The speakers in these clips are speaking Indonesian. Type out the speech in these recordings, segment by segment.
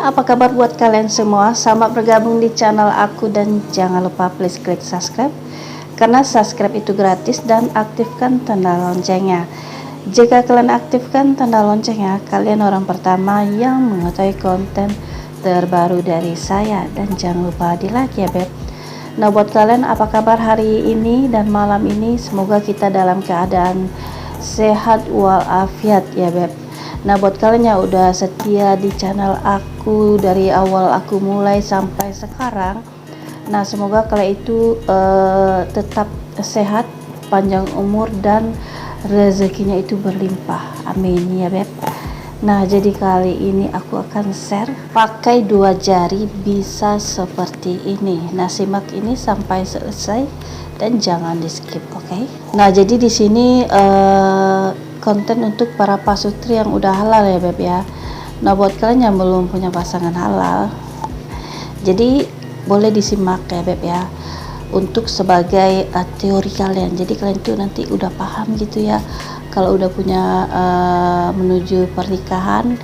apa kabar buat kalian semua? Selamat bergabung di channel aku dan jangan lupa please klik subscribe karena subscribe itu gratis dan aktifkan tanda loncengnya. Jika kalian aktifkan tanda loncengnya, kalian orang pertama yang mengetahui konten terbaru dari saya. Dan jangan lupa di like ya beb. Nah buat kalian apa kabar hari ini dan malam ini? Semoga kita dalam keadaan sehat walafiat ya beb. Nah buat kalian yang udah setia di channel aku dari awal aku mulai sampai sekarang, nah semoga kalian itu tetap sehat, panjang umur dan rezekinya itu berlimpah, amin ya beb. Nah jadi kali ini aku akan share pakai 2 jari bisa seperti ini. Nah simak ini sampai selesai dan jangan di skip, oke? Nah jadi di sini konten untuk para pasutri yang udah halal ya beb ya. Nah buat kalian yang belum punya pasangan halal, jadi boleh disimak ya beb ya, untuk sebagai teori kalian. Jadi kalian tuh nanti udah paham gitu ya, kalau udah punya menuju pernikahan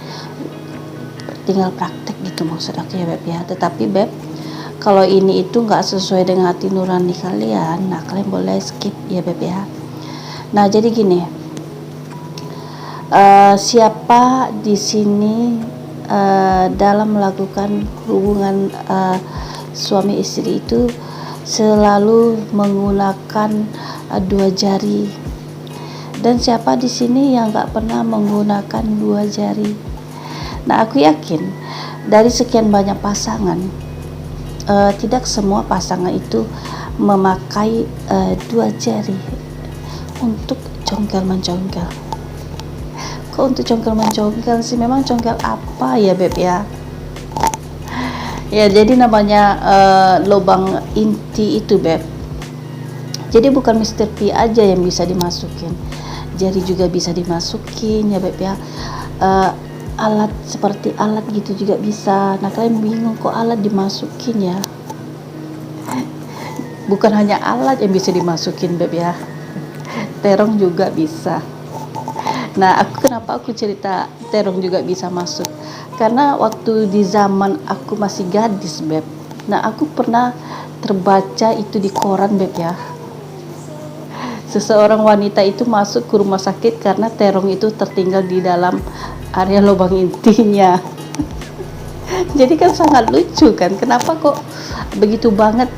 tinggal praktek gitu maksud aku ya beb ya. Tetapi beb, kalau ini itu nggak sesuai dengan hati nurani kalian, nah kalian boleh skip ya beb ya. Nah jadi gini, siapa di sini dalam melakukan hubungan suami istri itu selalu menggunakan 2 jari, dan siapa di sini yang nggak pernah menggunakan 2 jari? Nah aku yakin dari sekian banyak pasangan, tidak semua pasangan itu memakai 2 jari untuk congkel mencongkel. Untuk congkel mencongkel sih, memang congkel apa ya beb ya? Ya jadi namanya lubang inti itu beb. Jadi bukan Mr. P aja yang bisa dimasukin, jari juga bisa dimasukin ya beb ya. Alat seperti alat gitu juga bisa. Nah kalian bingung kok alat dimasukin ya? Bukan hanya alat yang bisa dimasukin beb ya, terong juga bisa. Nah kenapa aku cerita terong juga bisa masuk, karena waktu di zaman aku masih gadis beb, nah aku pernah terbaca itu di koran beb ya, seseorang wanita itu masuk ke rumah sakit karena terong itu tertinggal di dalam area lubang intinya. Jadi kan sangat lucu kan, kenapa kok begitu banget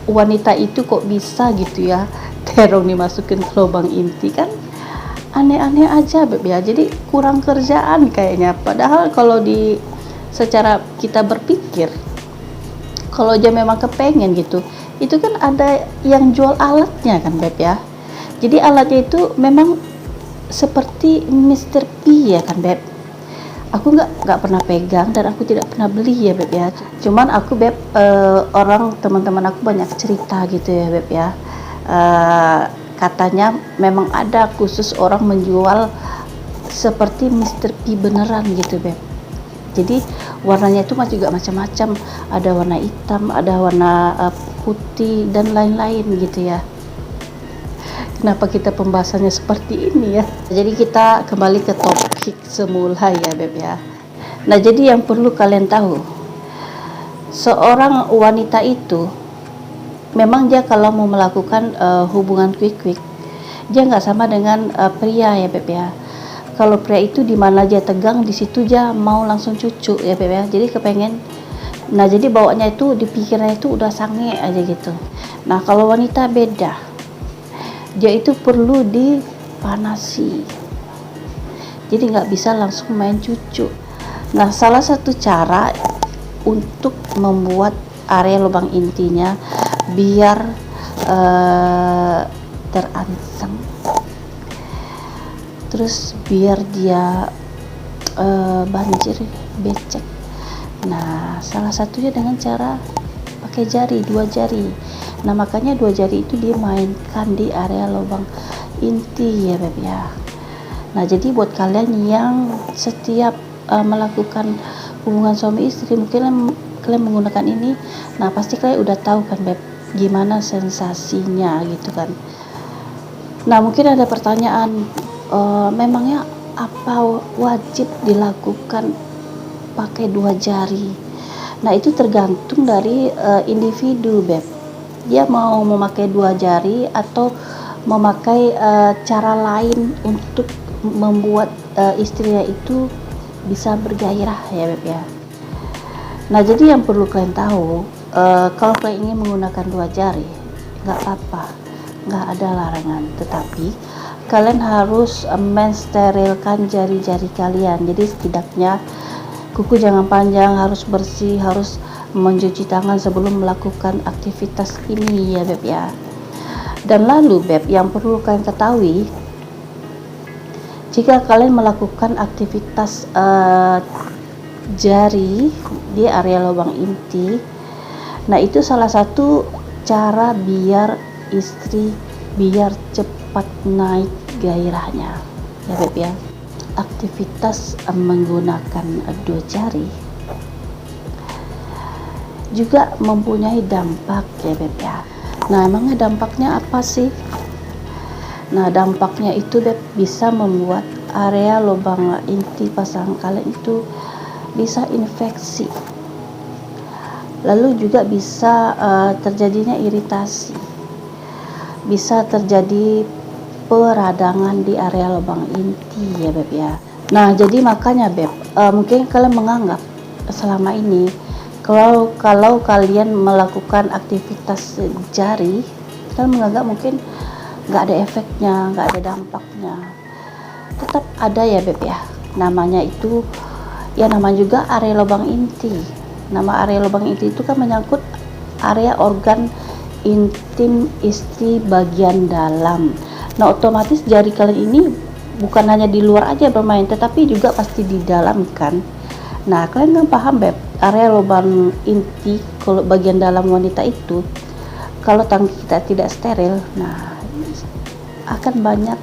wanita itu kok bisa gitu ya terong dimasukin ke lubang inti, kan aneh-aneh aja beb ya. Jadi kurang kerjaan kayaknya, padahal kalau di secara kita berpikir, kalau dia memang kepengen gitu, itu kan ada yang jual alatnya kan beb ya. Jadi alatnya itu memang seperti Mr. P ya kan beb. Aku nggak pernah pegang dan aku tidak pernah beli ya beb ya. Cuman aku beb, orang teman-teman aku banyak cerita gitu ya beb ya. Katanya memang ada khusus orang menjual seperti Mr. P beneran gitu beb. Jadi warnanya itu juga macam-macam, ada warna hitam, ada warna putih dan lain-lain gitu ya. Kenapa kita pembahasannya seperti ini ya? Jadi kita kembali ke topik semula ya beb ya. Nah jadi yang perlu kalian tahu, seorang wanita itu memang dia kalau mau melakukan hubungan quick dia nggak sama dengan pria ya beb ya. Kalau pria itu di mana dia tegang di situ dia mau langsung cucu ya beb ya. Jadi kepengen, nah jadi bawaannya itu di pikirannya itu udah sange aja gitu. Nah kalau wanita beda, dia itu perlu dipanasi, jadi nggak bisa langsung main cucu. Nah salah satu cara untuk membuat area lubang intinya biar terangsang, terus biar dia banjir becek. Nah salah satunya dengan cara pakai jari, 2 jari. Nah makanya 2 jari itu dimainkan di area lubang inti ya beb ya. Nah jadi buat kalian yang setiap melakukan hubungan suami istri, mungkin kalian menggunakan ini, nah pasti kalian udah tahu kan beb gimana sensasinya gitu kan. Nah mungkin ada pertanyaan, memangnya apa wajib dilakukan pakai 2 jari. Nah, itu tergantung dari individu, Beb. Dia mau memakai 2 jari atau memakai cara lain untuk membuat istrinya itu bisa bergairah ya, Beb ya. Nah, jadi yang perlu kalian tahu, kalau kalian ingin menggunakan 2 jari, nggak apa-apa, nggak ada larangan. Tetapi kalian harus mensterilkan jari-jari kalian. Jadi setidaknya kuku jangan panjang, harus bersih, harus mencuci tangan sebelum melakukan aktivitas ini ya, Beb ya. Dan lalu, Beb, yang perlu kalian ketahui, jika kalian melakukan aktivitas jari di area lubang inti, nah itu salah satu cara biar istri biar cepat naik gairahnya ya, Beb ya. Aktivitas menggunakan 2 jari juga mempunyai dampak ya, Beb ya. Nah, emangnya dampaknya apa sih? Nah, dampaknya itu, Beb, bisa membuat area lubang inti pasangan kalian itu bisa infeksi, lalu juga bisa terjadinya iritasi, bisa terjadi peradangan di area lubang inti ya, Beb ya. Nah, jadi makanya, Beb, mungkin kalian menganggap selama ini kalau kalian melakukan aktivitas jari, kalian menganggap mungkin nggak ada efeknya, nggak ada dampaknya. Tetap ada ya, Beb ya. Namanya itu ya, namanya juga area lubang inti. Nama area lubang inti itu kan menyangkut area organ intim istri bagian dalam. Nah, otomatis jari kalian ini bukan hanya di luar aja bermain, tetapi juga pasti di dalam kan. Nah, kalian kan paham, Beb, area lubang inti kalau bagian dalam wanita itu, kalau tangki kita tidak steril, nah akan banyak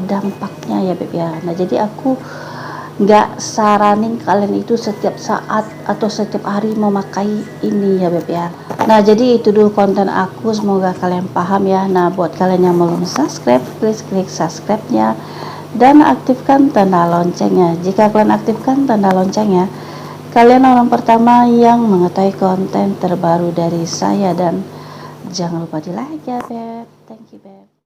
dampaknya ya, Beb ya. Nah, jadi aku nggak saranin kalian itu setiap saat atau setiap hari memakai ini ya, Beb ya. Nah, jadi itu dulu konten aku, semoga kalian paham ya. Nah, buat kalian yang belum subscribe, please klik subscribe-nya dan aktifkan tanda loncengnya. Jika kalian aktifkan tanda loncengnya, kalian orang pertama yang mengetahui konten terbaru dari saya. Dan jangan lupa di like ya, Beb. Thank you, Beb.